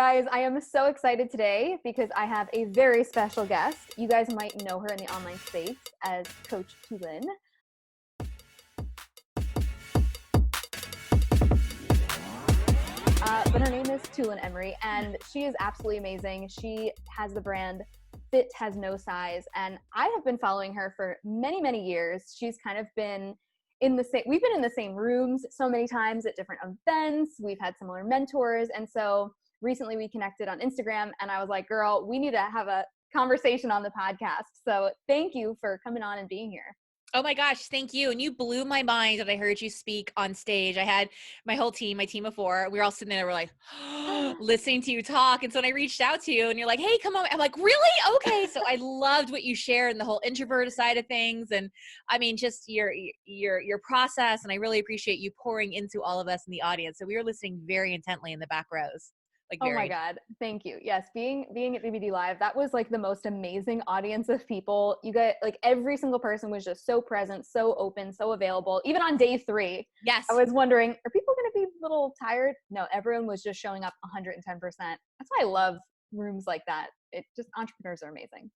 Guys, I am so excited today because I have a very special guest. You guys might know her in the online space as Coach Tulin. But her name is Tulin Emery, and she is absolutely amazing. She has the brand Fit Has No Size, and I have been following her for many, many years. She's kind of been we've been in the same rooms so many times at different events. We've had similar mentors. And so recently we connected on Instagram and I was like, girl, we need to have a conversation on the podcast. So thank you for coming on and being here. Oh my gosh, thank you. And you blew my mind when I heard you speak on stage. I had my whole team, my team of 4, we were all sitting there, we're like, listening to you talk. And so when I reached out to you and you're like, hey, come on. I'm like, really? Okay. So I loved what you shared and the whole introvert side of things. And I mean, just your process. And I really appreciate you pouring into all of us in the audience. So we were listening very intently in the back rows. Oh my God. Thank you. Yes. Being at BBD Live, that was like the most amazing audience of people. You got like every single person was just so present, so open, so available. Even on day 3, yes, I was wondering, are people going to be a little tired? No, everyone was just showing up 110%. That's why I love rooms like that. Entrepreneurs are amazing.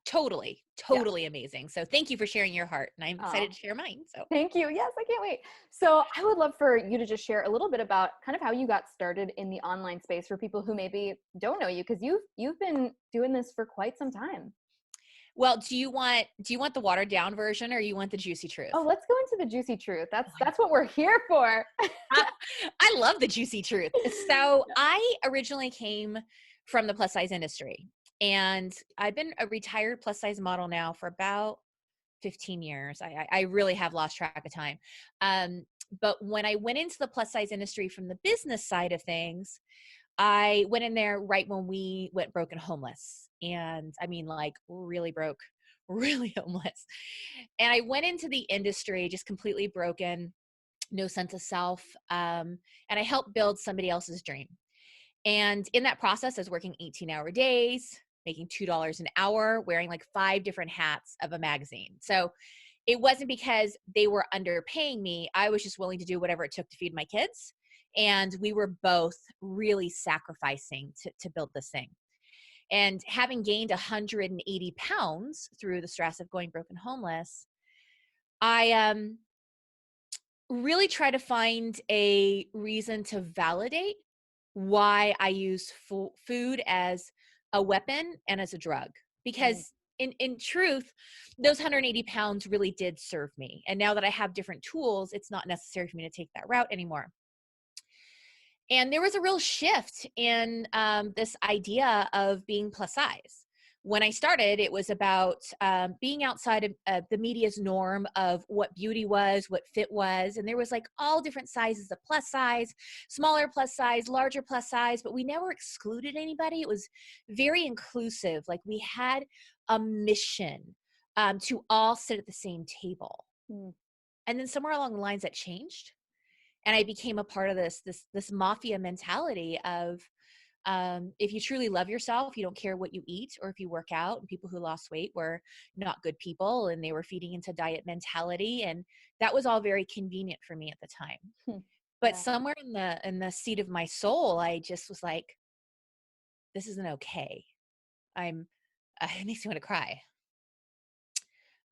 Totally amazing. So thank you for sharing your heart, and I'm excited to share mine. So thank you. Yes, I can't wait. So I would love for you to just share a little bit about kind of how you got started in the online space for people who maybe don't know you, because you've been doing this for quite some time. Well, do you want the watered down version or you want the juicy truth? Oh, let's go into the juicy truth. That's what we're here for. I love the juicy truth. So I originally came from the plus size industry, and I've been a retired plus size model now for about 15 years. I really have lost track of time. But when I went into the plus size industry from the business side of things, I went in there right when we went broke and homeless. And I mean, like really broke, really homeless. And I went into the industry just completely broken, no sense of self. And I helped build somebody else's dream. And in that process, I was working 18-hour days, making $2 an hour, wearing like 5 different hats of a magazine. So it wasn't because they were underpaying me. I was just willing to do whatever it took to feed my kids. And we were both really sacrificing to build this thing. And having gained 180 pounds through the stress of going broke and homeless, I really try to find a reason to validate why I use food as a weapon and as a drug. Because in truth, those 180 pounds really did serve me. And now that I have different tools, it's not necessary for me to take that route anymore. And there was a real shift in this idea of being plus size. When I started, it was about being outside of the media's norm of what beauty was, what fit was. And there was like all different sizes of plus size, smaller plus size, larger plus size, but we never excluded anybody. It was very inclusive. Like we had a mission to all sit at the same table. And then somewhere along the lines that changed. And I became a part of this mafia mentality of, if you truly love yourself, you don't care what you eat or if you work out. And people who lost weight were not good people and they were feeding into diet mentality. And that was all very convenient for me at the time. But somewhere in the seat of my soul, I just was like, this isn't okay. It makes me want to cry.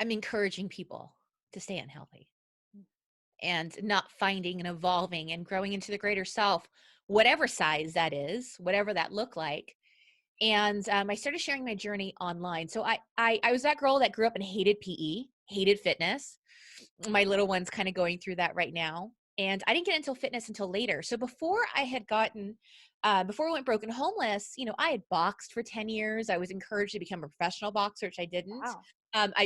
I'm encouraging people to stay unhealthy and not finding and evolving and growing into the greater self, whatever size that is, whatever that looked like. And I started sharing my journey online. So I was that girl that grew up and hated PE, hated fitness. My little one's kind of going through that right now. And I didn't get into fitness until later. So before we went broken homeless, I had boxed for 10 years. I was encouraged to become a professional boxer, which I didn't. Wow.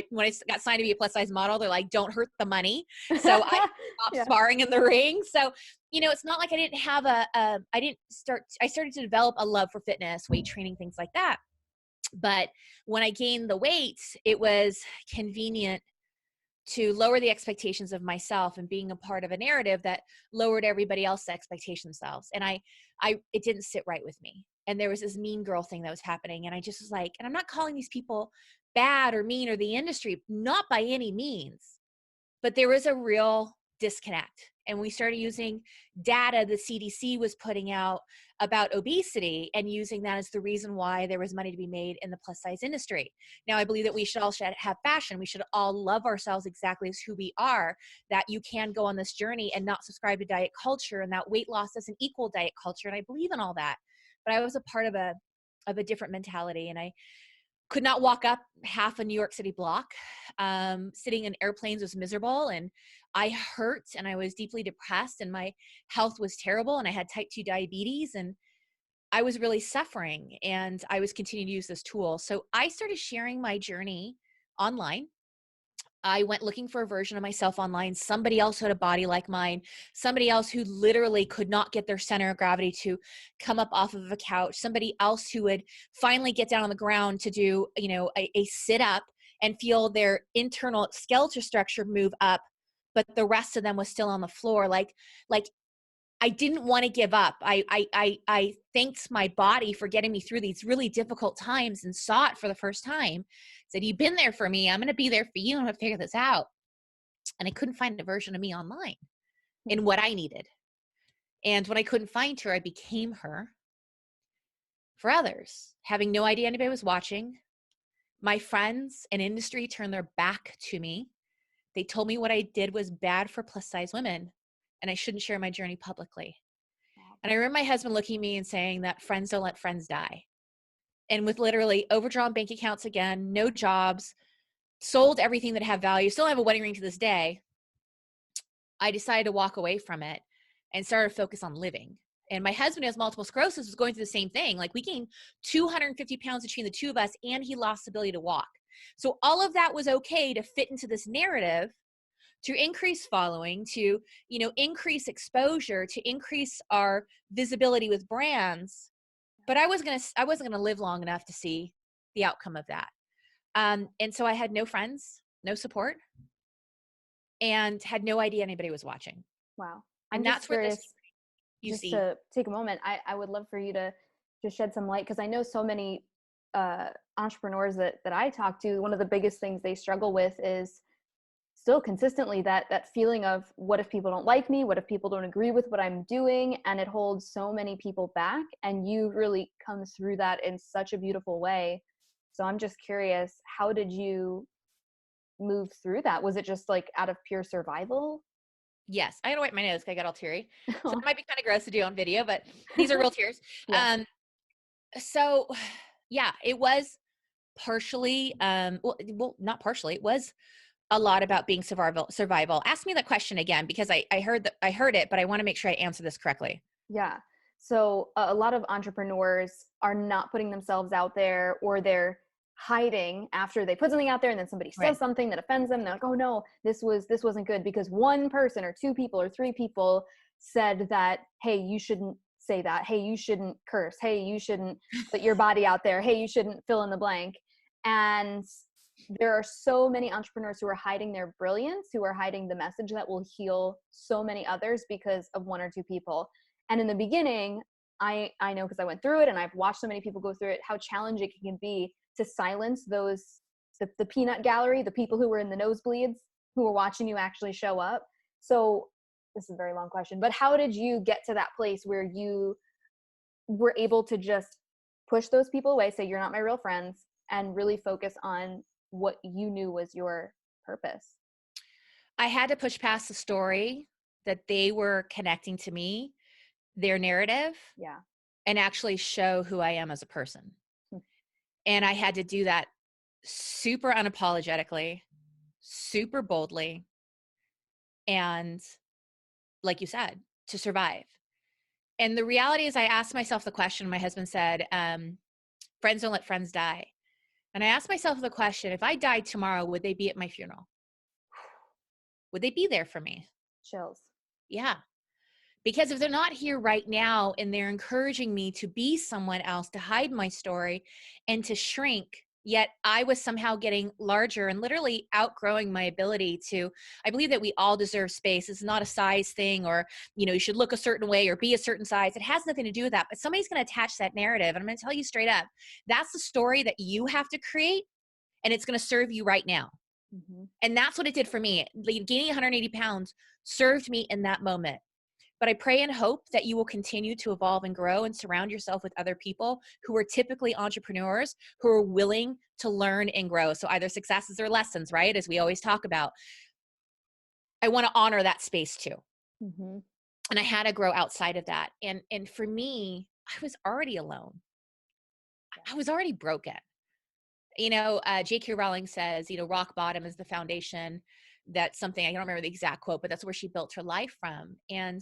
When I got signed to be a plus size model, they're like, don't hurt the money. So I stopped sparring in the ring. So, it's not like I didn't have I started to develop a love for fitness, weight training, things like that. But when I gained the weight, it was convenient to lower the expectations of myself and being a part of a narrative that lowered everybody else's expectations themselves. And it didn't sit right with me. And there was this mean girl thing that was happening. And I just was like, and I'm not calling these people bad or mean or the industry, not by any means, but there was a real disconnect. And we started using data the CDC was putting out about obesity and using that as the reason why there was money to be made in the plus size industry. Now, I believe that we should all have fashion. We should all love ourselves exactly as who we are, that you can go on this journey and not subscribe to diet culture, and that weight loss doesn't equal diet culture. And I believe in all that. But I was a part of a different mentality, and I could not walk up half a New York City block. Sitting in airplanes was miserable, and I hurt, and I was deeply depressed, and my health was terrible, and I had type 2 diabetes, and I was really suffering, and I was continuing to use this tool. So I started sharing my journey online. I went looking for a version of myself online, somebody else who had a body like mine, somebody else who literally could not get their center of gravity to come up off of a couch, somebody else who would finally get down on the ground to do, a sit up and feel their internal skeletal structure move up, but the rest of them was still on the floor. Like I didn't want to give up. I thanked my body for getting me through these really difficult times and saw it for the first time. Said, you've been there for me. I'm going to be there for you. I'm going to figure this out. And I couldn't find a version of me online in what I needed. And when I couldn't find her, I became her for others, having no idea anybody was watching. My friends and industry turned their back to me. They told me what I did was bad for plus size women, and I shouldn't share my journey publicly. And I remember my husband looking at me and saying that friends don't let friends die. And with literally overdrawn bank accounts again, no jobs, sold everything that had value, still have a wedding ring to this day, I decided to walk away from it and started to focus on living. And my husband, who has multiple sclerosis, was going through the same thing. Like, we gained 250 pounds between the two of us, and he lost the ability to walk. So all of that was okay to fit into this narrative, to increase following, to, increase exposure, to increase our visibility with brands. But I wasn't going to live long enough to see the outcome of that. And so I had no friends, no support, and had no idea anybody was watching. Wow. And that's where this, just to take a moment, I would love for you to just shed some light, because I know so many entrepreneurs that I talk to, one of the biggest things they struggle with is still consistently that feeling of, what if people don't like me? What if people don't agree with what I'm doing? And it holds so many people back, and you really come through that in such a beautiful way. So I'm just curious, how did you move through that? Was it just like out of pure survival? Yes. I gotta wipe my nose because I got all teary. So it might be kind of gross to do on video, but these are real tears. Yeah. So yeah, it was partially, well, not partially, it was a lot about being survival. Ask me that question again, because I heard it, but I want to make sure I answer this correctly. Yeah. So a lot of entrepreneurs are not putting themselves out there, or they're hiding after they put something out there, and then somebody says something that offends them. They're like, oh no, this wasn't good because one person or two people or three people said that, hey, you shouldn't say that. Hey, you shouldn't curse. Hey, you shouldn't put your body out there. Hey, you shouldn't fill in the blank. And there are so many entrepreneurs who are hiding their brilliance, who are hiding the message that will heal so many others because of one or two people. And in the beginning, I know, because I went through it and I've watched so many people go through it, how challenging it can be to silence those, the peanut gallery, the people who were in the nosebleeds, who were watching you actually show up. So this is a very long question, but how did you get to that place where you were able to just push those people away, say, you're not my real friends, and really focus on what you knew was your purpose? I had to push past the story that they were connecting to me, their narrative, and actually show who I am as a person. And I had to do that super unapologetically, super boldly, and like you said, to survive. And the reality is, I asked myself the question, my husband said, friends don't let friends die. And I asked myself the question, if I died tomorrow, would they be at my funeral? Would they be there for me? Chills. Yeah. Because if they're not here right now and they're encouraging me to be someone else, to hide my story and to shrink, yet I was somehow getting larger and literally outgrowing my ability to, I believe that we all deserve space. It's not a size thing, or, you should look a certain way or be a certain size. It has nothing to do with that, but somebody's going to attach that narrative. And I'm going to tell you straight up, that's the story that you have to create, and it's going to serve you right now. And that's what it did for me. Like, gaining 180 pounds served me in that moment. But I pray and hope that you will continue to evolve and grow and surround yourself with other people who are typically entrepreneurs who are willing to learn and grow. So either successes or lessons, right? As we always talk about. I want to honor that space too. Mm-hmm. And I had to grow outside of that. And for me, I was already alone. I was already broken. J.K. Rowling says, rock bottom is the foundation. That's something, I don't remember the exact quote, but that's where she built her life from. And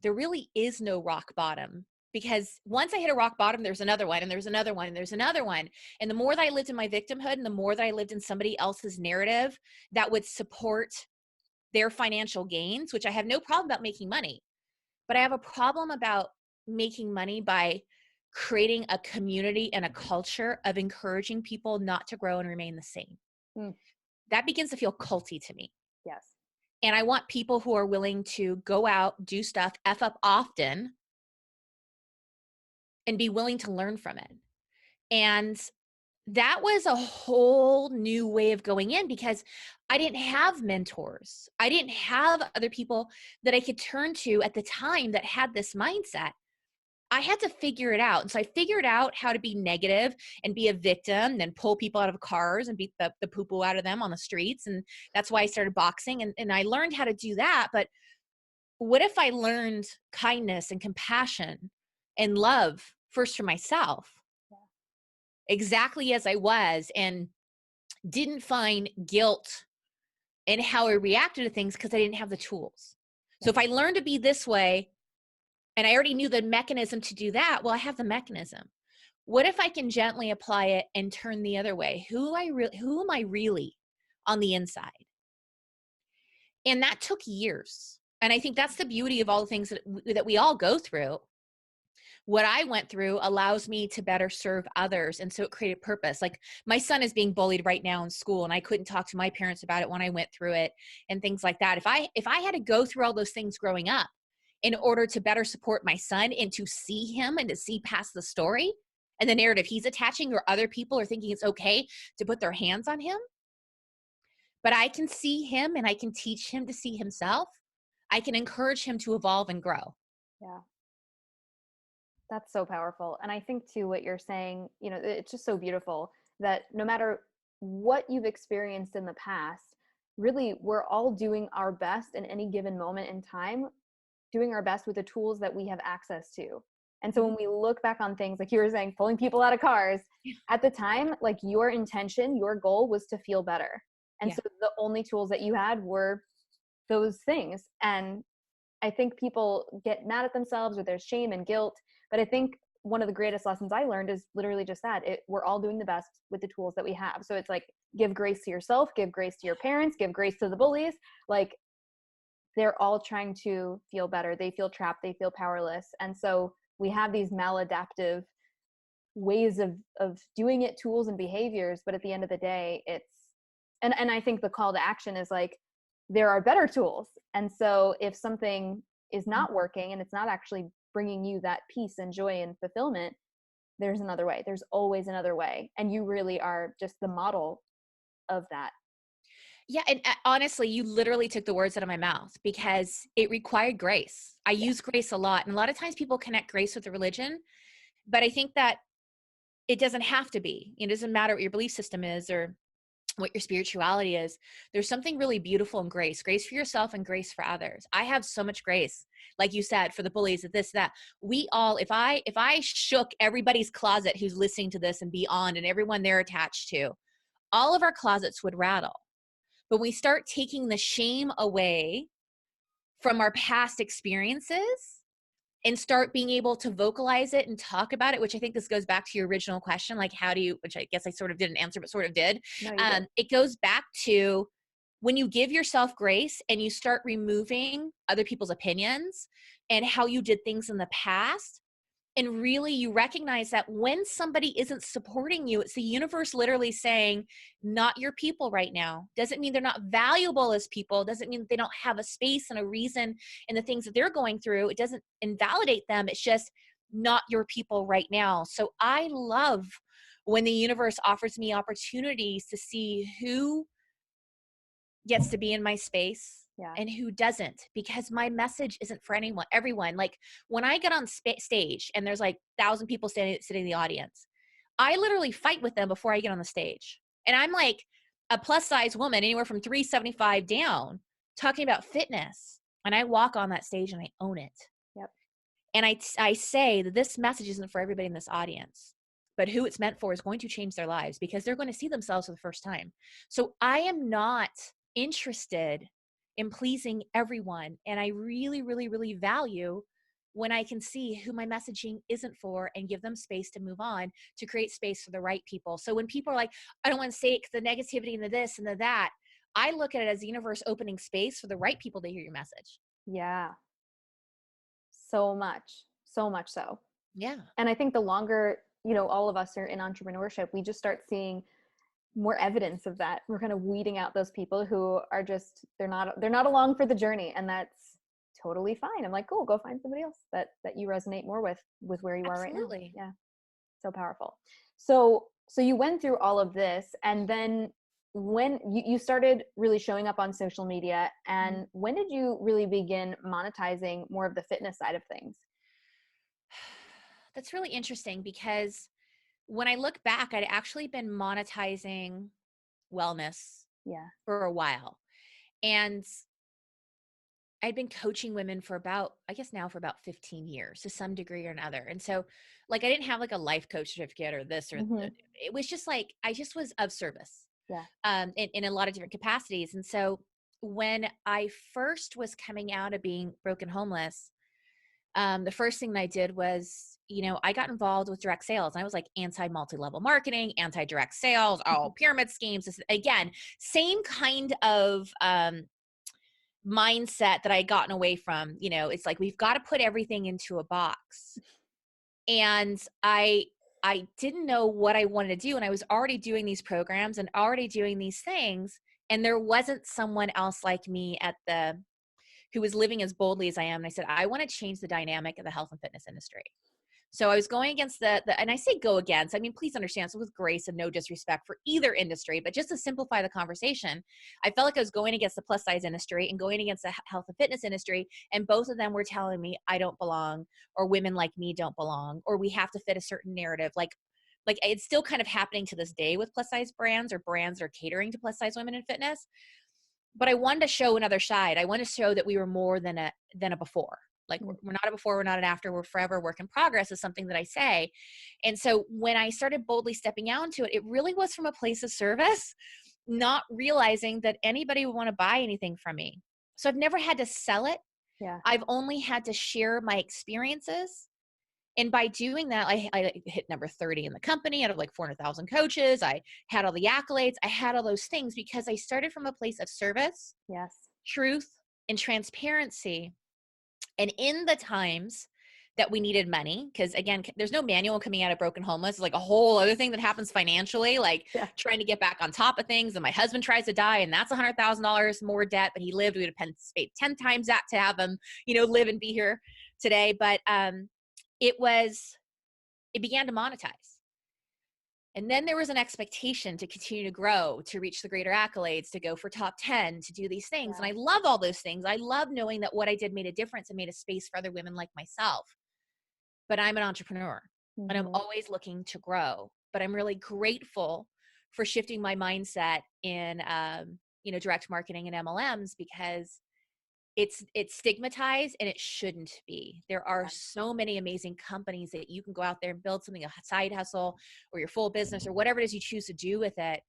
there really is no rock bottom, because once I hit a rock bottom, there's another one, and there's another one, and there's another one. And the more that I lived in my victimhood, and the more that I lived in somebody else's narrative that would support their financial gains, which I have no problem about making money, but I have a problem about making money by creating a community and a culture of encouraging people not to grow and remain the same. That begins to feel culty to me. Yes. And I want people who are willing to go out, do stuff, F up often, and be willing to learn from it. And that was a whole new way of going in, because I didn't have mentors. I didn't have other people that I could turn to at the time that had this mindset. I had to figure it out. And so I figured out how to be negative and be a victim, and pull people out of cars and beat the poo-poo out of them on the streets. And that's why I started boxing. And I learned how to do that. But what if I learned kindness and compassion and love first for myself, exactly as I was, and didn't find guilt in how I reacted to things because I didn't have the tools. So if I learned to be this way, and I already knew the mechanism to do that, well, I have the mechanism. What if I can gently apply it and turn the other way? Who am I really on the inside? And that took years. And I think that's the beauty of all the things that we all go through. What I went through allows me to better serve others. And so it created purpose. Like, my son is being bullied right now in school, and I couldn't talk to my parents about it when I went through it and things like that. If I had to go through all those things growing up in order to better support my son and to see him and to see past the story and the narrative he's attaching, or other people are thinking it's okay to put their hands on him, but I can see him and I can teach him to see himself. I can encourage him to evolve and grow. Yeah. That's so powerful. And I think too, what you're saying, it's just so beautiful that no matter what you've experienced in the past, really, we're all doing our best in any given moment in time, doing our best with the tools that we have access to. And so when we look back on things, like you were saying, pulling people out of cars, at the time, like, your intention, your goal was to feel better. And so the only tools that you had were those things. And I think people get mad at themselves, or there's shame and guilt. But I think one of the greatest lessons I learned is literally just that. We're all doing the best with the tools that we have. So it's like, give grace to yourself, give grace to your parents, give grace to the bullies. Like, they're all trying to feel better. They feel trapped. They feel powerless. And so we have these maladaptive ways of doing it, tools and behaviors. But at the end of the day, and I think the call to action is like, there are better tools. And so if something is not working and it's not actually bringing you that peace and joy and fulfillment, there's another way. There's always another way. And you really are just the model of that. Yeah. And honestly, you literally took the words out of my mouth, because it required grace. I use grace a lot. And a lot of times people connect grace with the religion, but I think that it doesn't have to be. It doesn't matter what your belief system is or what your spirituality is. There's something really beautiful in grace for yourself and grace for others. I have so much grace, like you said, for the bullies, this, that. We all, if I shook everybody's closet who's listening to this and beyond, and everyone they're attached to, all of our closets would rattle. But we start taking the shame away from our past experiences and start being able to vocalize it and talk about it, which I think this goes back to your original question, like, how do you, which I guess I sort of didn't answer, but sort of did. No, you did. It goes back to when you give yourself grace and you start removing other people's opinions and how you did things in the past. And really, you recognize that when somebody isn't supporting you, it's the universe literally saying, not your people right now. Doesn't mean they're not valuable as people. Doesn't mean that they don't have a space and a reason in the things that they're going through. It doesn't invalidate them. It's just not your people right now. So I love when the universe offers me opportunities to see who gets to be in my space Yeah. and who doesn't, because my message isn't for everyone. Like when I get on stage and there's like 1,000 people sitting in the audience, I literally fight with them before I get on the stage. And I'm like a plus size woman, anywhere from 375 down, talking about fitness. And I walk on that stage and I own it. Yep. And I say that this message isn't for everybody in this audience, but who it's meant for is going to change their lives because they're going to see themselves for the first time. So I am not interested in pleasing everyone. And I really, really, really value when I can see who my messaging isn't for and give them space to move on, to create space for the right people. So when people are like, I don't want to say the negativity and the this and the that, I look at it as the universe opening space for the right people to hear your message. Yeah. So much so. Yeah. And I think the longer, all of us are in entrepreneurship, we just start seeing more evidence of that. We're kind of weeding out those people who are just, they're not along for the journey, and that's totally fine. I'm like, cool, go find somebody else that you resonate more with where you are right now. Absolutely. Yeah. So powerful. So you went through all of this, and then when you started really showing up on social media, and when did you really begin monetizing more of the fitness side of things? That's really interesting because when I look back, I'd actually been monetizing wellness Yeah. for a while. And I'd been coaching women for about 15 years to some degree or another. And so like, I didn't have like a life coach certificate or this or it was just like, I just was of service Yeah. In a lot of different capacities. And so when I first was coming out of being broken homeless, the first thing that I did was, I got involved with direct sales. I was like anti-multi-level marketing, anti-direct sales, all pyramid schemes. Again, same kind of mindset that I had gotten away from. It's like, we've got to put everything into a box. And I didn't know what I wanted to do. And I was already doing these programs and already doing these things. And there wasn't someone else like me who was living as boldly as I am. And I said, I want to change the dynamic of the health and fitness industry. So I was going against and I say go against, I mean, please understand, so with grace and no disrespect for either industry, but just to simplify the conversation, I felt like I was going against the plus size industry and going against the health and fitness industry. And both of them were telling me I don't belong, or women like me don't belong, or we have to fit a certain narrative. Like it's still kind of happening to this day with plus size brands or brands that are catering to plus size women in fitness. But I wanted to show another side. I wanted to show that we were more than a before. Like we're not a before, we're not an after, we're forever work in progress is something that I say. And so when I started boldly stepping out into it, it really was from a place of service, not realizing that anybody would want to buy anything from me. So I've never had to sell it. Yeah. I've only had to share my experiences. And by doing that, I hit number 30 in the company out of like 400,000 coaches. I had all the accolades. I had all those things because I started from a place of service, Yes. truth, and transparency. And in the times that we needed money, because again, there's no manual coming out of broken homeless. It's like a whole other thing that happens financially, like trying to get back on top of things. And my husband tries to die, and that's $100,000 more debt, but he lived. We would have paid 10 times that to have him, live and be here today. But it began to monetize. And then there was an expectation to continue to grow, to reach the greater accolades, to go for top 10, to do these things. Yeah. And I love all those things. I love knowing that what I did made a difference and made a space for other women like myself. But I'm an entrepreneur and I'm always looking to grow. But I'm really grateful for shifting my mindset in, direct marketing and MLMs, because it's stigmatized and it shouldn't be. There are so many amazing companies that you can go out there and build something, a side hustle or your full business or whatever it is you choose to do with it.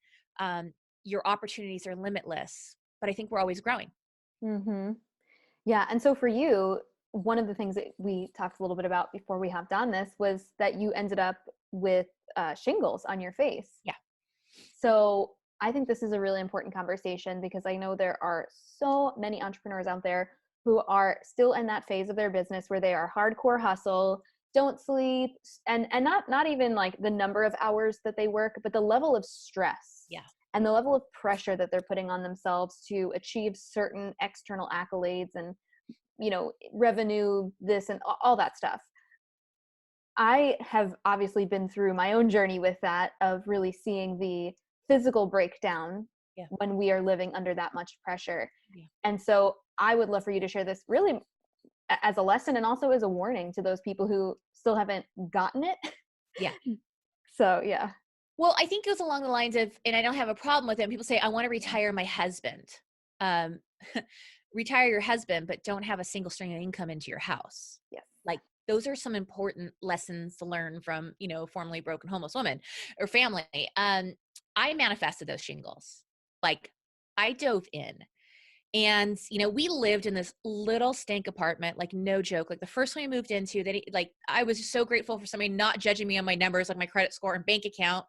Your opportunities are limitless, but I think we're always growing. Mm-hmm. Yeah. And so for you, one of the things that we talked a little bit about before we hopped on this was that you ended up with shingles on your face. Yeah. So I think this is a really important conversation, because I know there are so many entrepreneurs out there who are still in that phase of their business where they are hardcore hustle, don't sleep, and not even like the number of hours that they work, but the level of stress. Yeah. And the level of pressure that they're putting on themselves to achieve certain external accolades and, revenue, this and all that stuff. I have obviously been through my own journey with that, of really seeing the physical breakdown Yeah. when we are living under that much pressure. Yeah. And so I would love for you to share this really as a lesson and also as a warning to those people who still haven't gotten it. Yeah. So yeah. Well, I think it goes along the lines of, and I don't have a problem with it. People say, I want to retire my husband. Um, retire your husband, but don't have a single string of income into your house. Yes. Like those are some important lessons to learn from, formerly broken homeless woman or family. I manifested those shingles. Like I dove in. And, we lived in this little stank apartment, like no joke. Like the first one we moved into, I was so grateful for somebody not judging me on my numbers, like my credit score and bank account.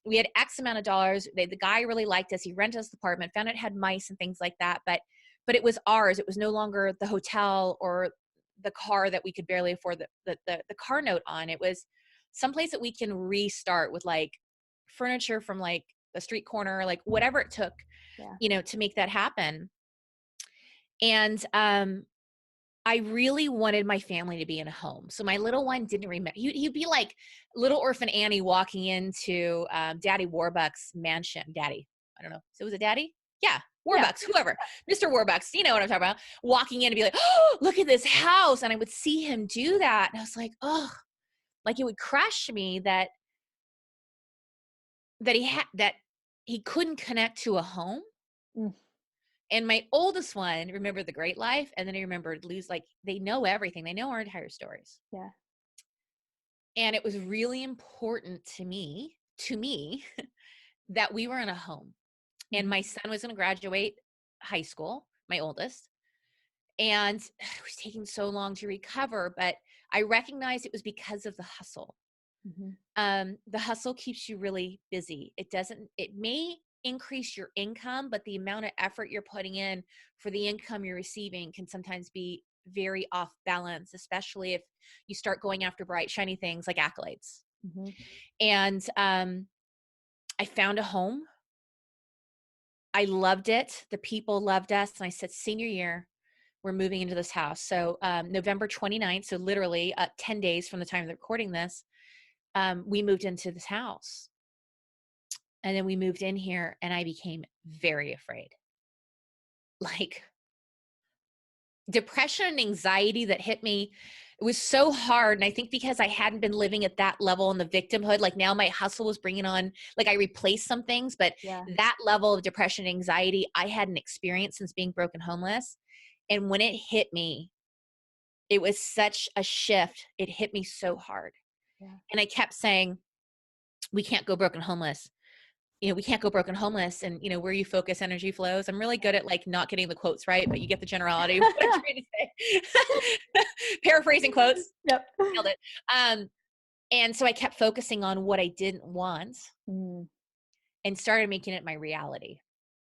We had X amount of dollars. The guy really liked us. He rented us the apartment, found out it had mice and things like that. But it was ours. It was no longer the hotel or the car that we could barely afford the car note on. It was someplace that we can restart with like furniture from like the street corner, like whatever it took, to make that happen. And I really wanted my family to be in a home. So my little one didn't remember. He'd be like little orphan Annie walking into Daddy Warbucks' mansion. Daddy, I don't know. So was it Daddy? Yeah, Warbucks, whoever. Mr. Warbucks, you know what I'm talking about. Walking in and be like, oh, look at this house. And I would see him do that. And I was like, oh, like it would crush me that he couldn't connect to a home. Mm. And my oldest one remembered the great life. And then he remembered they know everything. They know our entire stories. Yeah. And it was really important to me that we were in a home. Mm-hmm. And my son was going to graduate high school, my oldest. And it was taking so long to recover, but I recognized it was because of the hustle. Mm-hmm. The hustle keeps you really busy. It may increase your income, but the amount of effort you're putting in for the income you're receiving can sometimes be very off balance, especially if you start going after bright, shiny things like accolades. Mm-hmm. And I found a home. I loved it. The people loved us. And I said, senior year, we're moving into this house. So November 29th, so literally 10 days from the time of recording this, we moved into this house. And then we moved in here and I became very afraid. Like depression and anxiety that hit me, it was so hard. And I think because I hadn't been living at that level in the victimhood, like now my hustle was bringing on, like I replaced some things, but that level of depression and anxiety I hadn't experienced since being broken homeless. And when it hit me, it was such a shift. It hit me so hard. Yeah. And I kept saying, we can't go broken homeless. We can't go broken homeless. And, where you focus, energy flows. I'm really good at like not getting the quotes right, but you get the generality of what I'm trying to say. Paraphrasing quotes. Yep. Nailed it. And so I kept focusing on what I didn't want and started making it my reality.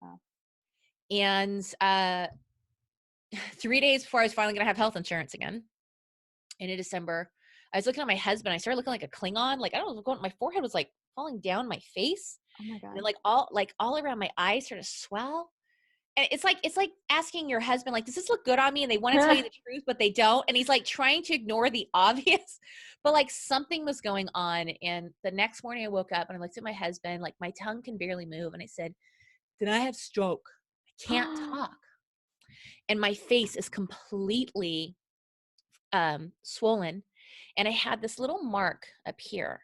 Wow. And 3 days before I was finally going to have health insurance again, in December, I was looking at my husband. I started looking like a Klingon. Like, I don't know, my forehead was like falling down my face. Oh my God. And all around my eyes started to swell. And it's like asking your husband, like, does this look good on me? And they want to tell you the truth, but they don't. And he's like trying to ignore the obvious, but like something was going on. And the next morning I woke up and I looked at my husband, like my tongue can barely move. And I said, did I have stroke? I can't talk. And my face is completely swollen. And I had this little mark up here.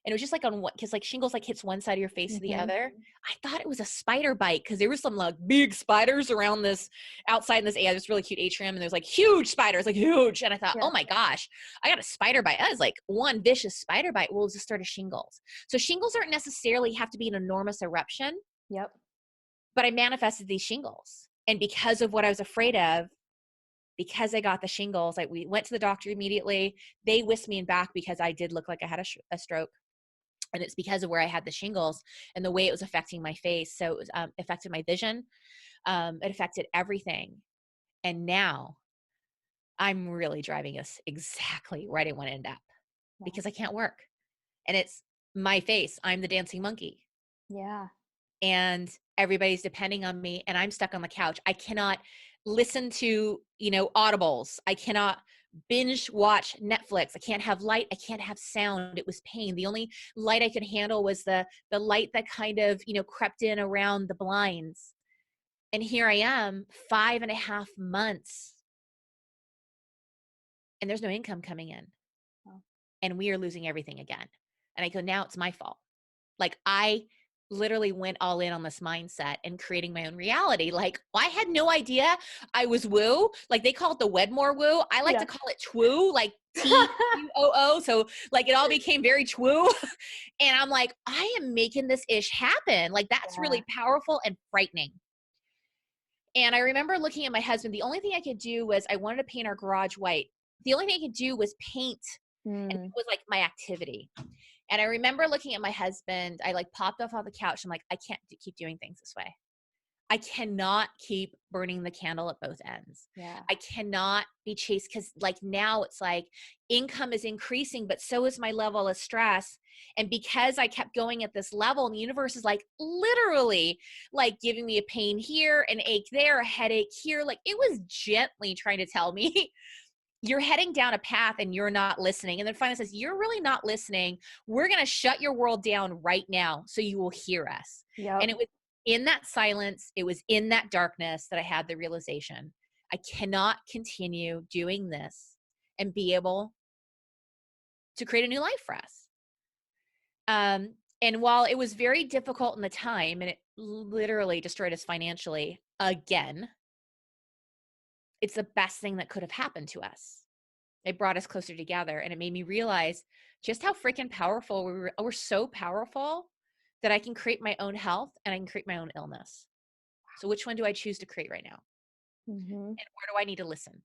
And it was just like on what, because like shingles like hits one side of your face to the other. I thought it was a spider bite because there were some like big spiders around this outside in this this really cute atrium, and there's like huge spiders, like huge. And I thought, oh my gosh, I got a spider bite. That was like one vicious spider bite. Well, it was the start of shingles. So shingles aren't necessarily have to be an enormous eruption. Yep. But I manifested these shingles, and because of what I was afraid of, because I got the shingles, we went to the doctor immediately. They whisked me back because I did look like I had a stroke. And it's because of where I had the shingles and the way it was affecting my face. So it was, affected my vision. It affected everything. And now I'm really driving us exactly where I didn't want to end up because I can't work. And it's my face. I'm the dancing monkey. Yeah. And everybody's depending on me and I'm stuck on the couch. I cannot listen to, audibles. I cannot binge watch Netflix. I can't have light. I can't have sound. It was pain. The only light I could handle was the light that kind of, crept in around the blinds. And here I am 5.5 months and there's no income coming in. Wow. And we are losing everything again. And I go, now it's my fault. Like I literally went all in on this mindset and creating my own reality. Like I had no idea I was woo. Like they call it the Wedmore woo. I like to call it twoo, like TWOO. So like it all became very twoo. And I'm like, I am making this ish happen. Like that's really powerful and frightening. And I remember looking at my husband. The only thing I could do was I wanted to paint our garage white. The only thing I could do was paint. And it was like my activity. And I remember looking at my husband. I like popped off the couch. I'm like, I can't keep doing things this way. I cannot keep burning the candle at both ends. Yeah. I cannot be chased because like now it's like income is increasing, but so is my level of stress. And because I kept going at this level, the universe is like literally like giving me a pain here, an ache there, a headache here. Like it was gently trying to tell me, you're heading down a path and you're not listening. And then finally says, you're really not listening. We're going to shut your world down right now so you will hear us. Yep. And it was in that silence, it was in that darkness that I had the realization, I cannot continue doing this and be able to create a new life for us. And while it was very difficult in the time and it literally destroyed us financially again, it's the best thing that could have happened to us. It brought us closer together and it made me realize just how freaking powerful we're so powerful that I can create my own health and I can create my own illness. So which one do I choose to create right now? And where do I need to listen?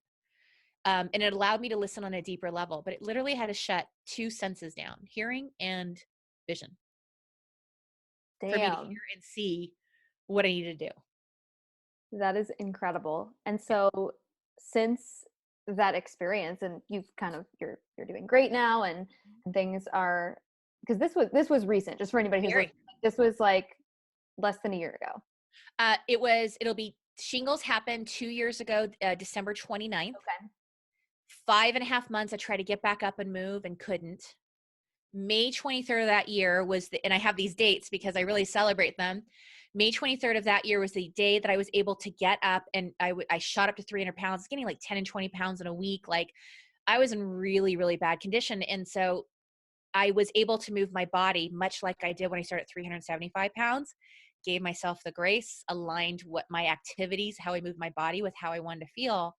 And it allowed me to listen on a deeper level, but it literally had to shut 2 senses down, hearing and vision. Damn. For me to hear and see what I need to do. That is incredible. And so since that experience and you've kind of you're doing great now and things are, because this was recent, just for anybody who's listening, this was like less than a year ago. It'll be shingles happened 2 years ago, December 29th. Okay. 5.5 months I tried to get back up and move and couldn't. May 23rd of that year and I have these dates because I really celebrate them. May 23rd of that year was the day that I was able to get up and I shot up to 300 pounds, getting like 10 and 20 pounds in a week. Like I was in really, really bad condition. And so I was able to move my body much like I did when I started at 375 pounds, gave myself the grace, aligned what my activities, how I moved my body with how I wanted to feel.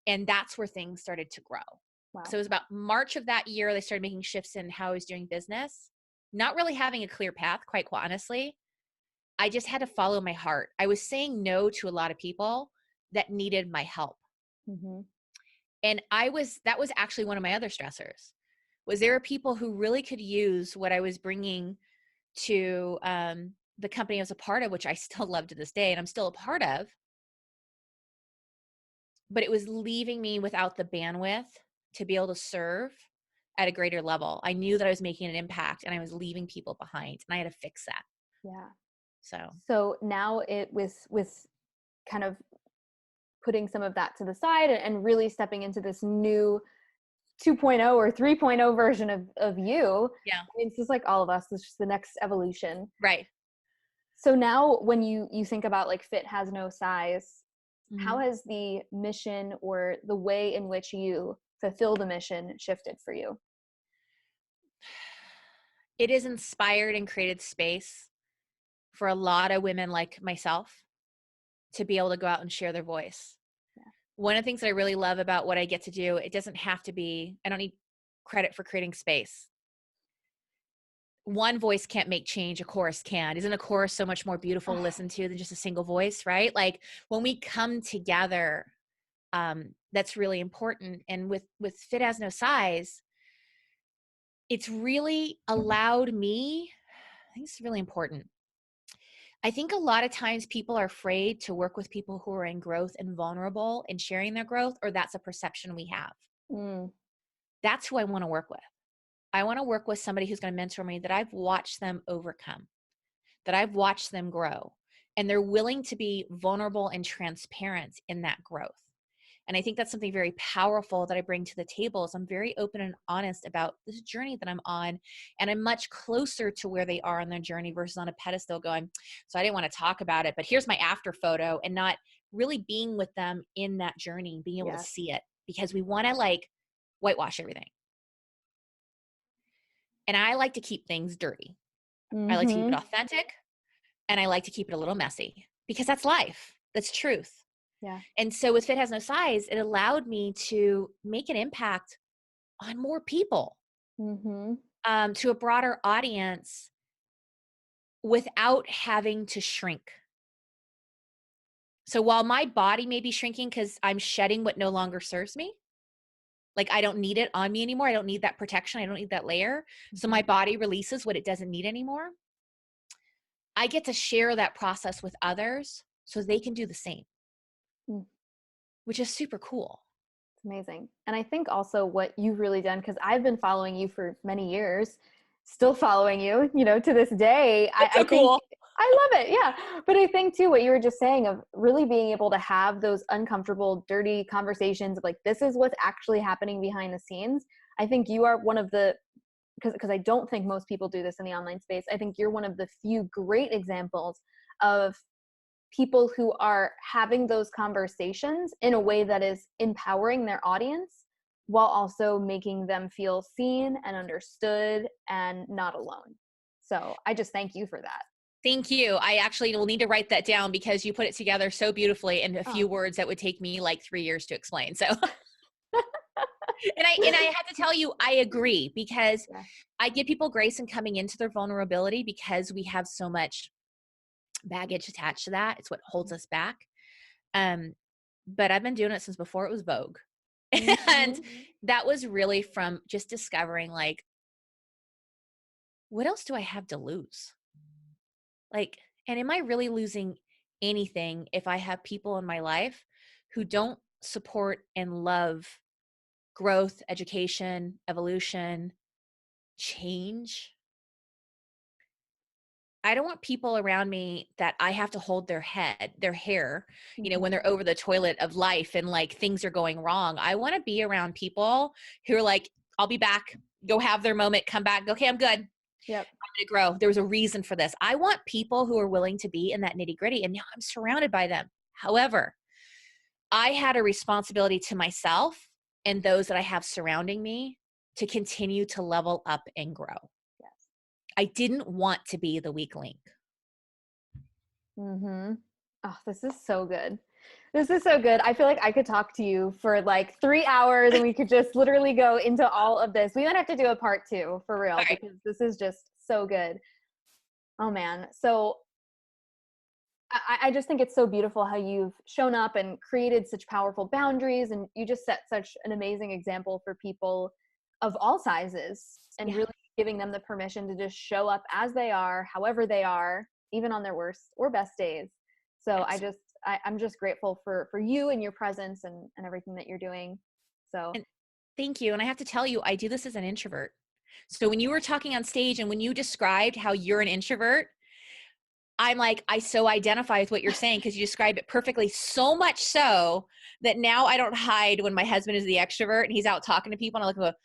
And that's where things started to grow. Wow. So it was about March of that year, they started making shifts in how I was doing business, not really having a clear path, quite honestly. I just had to follow my heart. I was saying no to a lot of people that needed my help. And that was actually one of my other stressors, was there were people who really could use what I was bringing to the company I was a part of, which I still love to this day and I'm still a part of. But it was leaving me without the bandwidth to be able to serve at a greater level. I knew that I was making an impact and I was leaving people behind and I had to fix that. Yeah. So now it with kind of putting some of that to the side and really stepping into this new 2.0 or 3.0 version of you. Yeah. I mean, it's just like all of us. It's just the next evolution. Right. So now when you think about like fit has no size, how has the mission or the way in which you fulfill the mission shifted for you? It has inspired and created space for a lot of women like myself to be able to go out and share their voice. Yeah. One of the things that I really love about what I get to do, it doesn't have to be, I don't need credit for creating space. One voice can't make change, a chorus can. Isn't a chorus so much more beautiful to listen to than just a single voice, right? Like when we come together, that's really important. And with Fit Has No Size, it's really allowed me, I think it's really important. I think a lot of times people are afraid to work with people who are in growth and vulnerable and sharing their growth, or that's a perception we have. That's who I want to work with. I want to work with somebody who's going to mentor me, that I've watched them overcome, that I've watched them grow, and they're willing to be vulnerable and transparent in that growth. And I think that's something very powerful that I bring to the table is I'm very open and honest about this journey that I'm on. And I'm much closer to where they are on their journey versus on a pedestal going, so I didn't want to talk about it, but here's my after photo, and not really being with them in that journey, being able to Yes. see it, because we want to like whitewash everything. And I like to keep things dirty. I like to keep it authentic, and I like to keep it a little messy, because that's life. That's truth. Yeah. And so with Fit Has No Size, it allowed me to make an impact on more people, to a broader audience without having to shrink. So while my body may be shrinking because I'm shedding what no longer serves me, like I don't need it on me anymore. I don't need that protection. I don't need that layer. So my body releases what it doesn't need anymore. I get to share that process with others so they can do the same, which is super cool. It's amazing. And I think also what you've really done, because I've been following you for many years, still following you, to this day. That's so cool. I love it. Yeah. But I think too, what you were just saying of really being able to have those uncomfortable, dirty conversations of like, this is what's actually happening behind the scenes. I think you are one of the, because I don't think most people do this in the online space. I think you're one of the few great examples of people who are having those conversations in a way that is empowering their audience while also making them feel seen and understood and not alone. So I just thank you for that. Thank you. I actually will need to write that down because you put it together so beautifully in a few words that would take me like 3 years to explain. So, and I have to tell you, I agree, because I give people grace in coming into their vulnerability because we have so much baggage attached to that. It's what holds us back. But I've been doing it since before it was Vogue. And that was really from just discovering like, what else do I have to lose? Like, and am I really losing anything if I have people in my life who don't support and love growth, education, evolution, change? I don't want people around me that I have to hold their hair, when they're over the toilet of life and like things are going wrong. I want to be around people who are like, I'll be back, go have their moment, come back, okay, I'm good. Yep. I'm going to grow. There was a reason for this. I want people who are willing to be in that nitty gritty, and now I'm surrounded by them. However, I had a responsibility to myself and those that I have surrounding me to continue to level up and grow. Yes. I didn't want to be the weak link. Oh, this is so good. This is so good. I feel like I could talk to you for like 3 hours and we could just literally go into all of this. We might have to do a part 2 for real, because this is just so good. Oh man. So I just think it's so beautiful how you've shown up and created such powerful boundaries, and you just set such an amazing example for people of all sizes, and really giving them the permission to just show up as they are, however they are, even on their worst or best days. So I'm just grateful for you and your presence and everything that you're doing. So and thank you. And I have to tell you, I do this as an introvert. So when you were talking on stage and when you described how you're an introvert, I'm like, I so identify with what you're saying because you described it perfectly, so much so that now I don't hide when my husband is the extrovert and he's out talking to people and I look at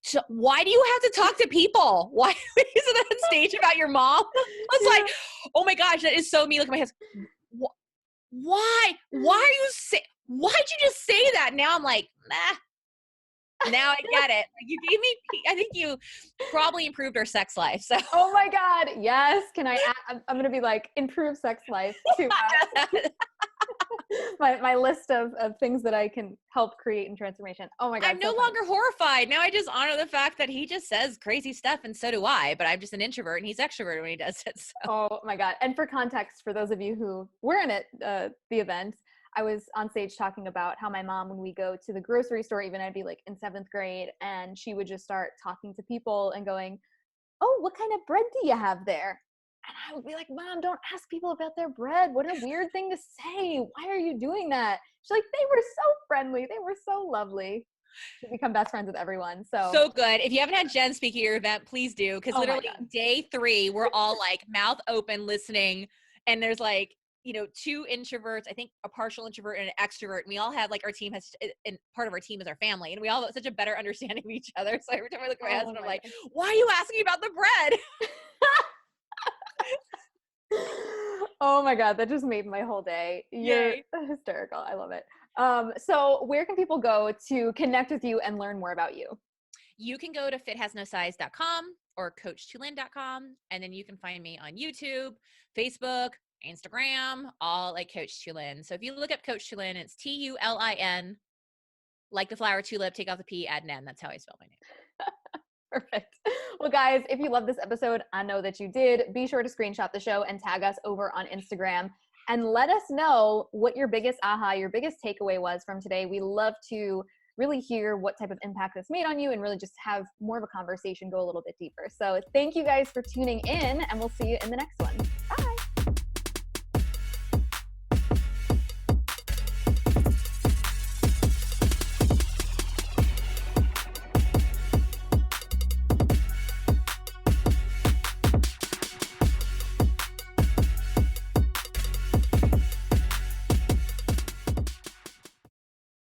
so why do you have to talk to people? Why is it on stage about your mom? I was like, oh my gosh, that is so me. Look at my husband. Why are you why'd you just say that? Now I'm like, nah. Now I get it. You gave me, I think you probably improved our sex life. So. Oh my God. Yes. Can I add, I'm going to be like, improve sex life to my list of things that I can help create in transformation. Oh my God. I'm no longer horrified. Now I just honor the fact that he just says crazy stuff and so do I, but I'm just an introvert and he's extrovert when he does it. So. Oh my God. And for context, for those of you who weren't at the event, I was on stage talking about how my mom, when we go to the grocery store, even I'd be like in 7th grade, and she would just start talking to people and going, oh, what kind of bread do you have there? And I would be like, Mom, don't ask people about their bread. What a weird thing to say. Why are you doing that? She's like, they were so friendly. They were so lovely. We become best friends with everyone. So good. If you haven't had Jen speak at your event, please do. Because literally day 3, we're all like mouth open listening. And there's like two introverts, I think a partial introvert and an extrovert. And we all have like our team has, and part of our team is our family. And we all have such a better understanding of each other. So every time I look at my husband, I'm like, why are you asking about the bread? Oh my God, that just made my whole day. You're Yay. hysterical. I love it. So where can people go to connect with you and learn more about you? You can go to fithasnosize.com or coachtulin.com. And then you can find me on YouTube, Facebook, Instagram, all like Coach Tulin. So if you look up Coach Tulin, it's Tulin, like the flower tulip, take off the P, add an N. That's how I spell my name. Perfect. Well, guys, if you love this episode, I know that you did. Be sure to screenshot the show and tag us over on Instagram and let us know what your biggest aha, your biggest takeaway was from today. We love to really hear what type of impact this made on you and really just have more of a conversation, go a little bit deeper. So thank you guys for tuning in, and we'll see you in the next one. Bye.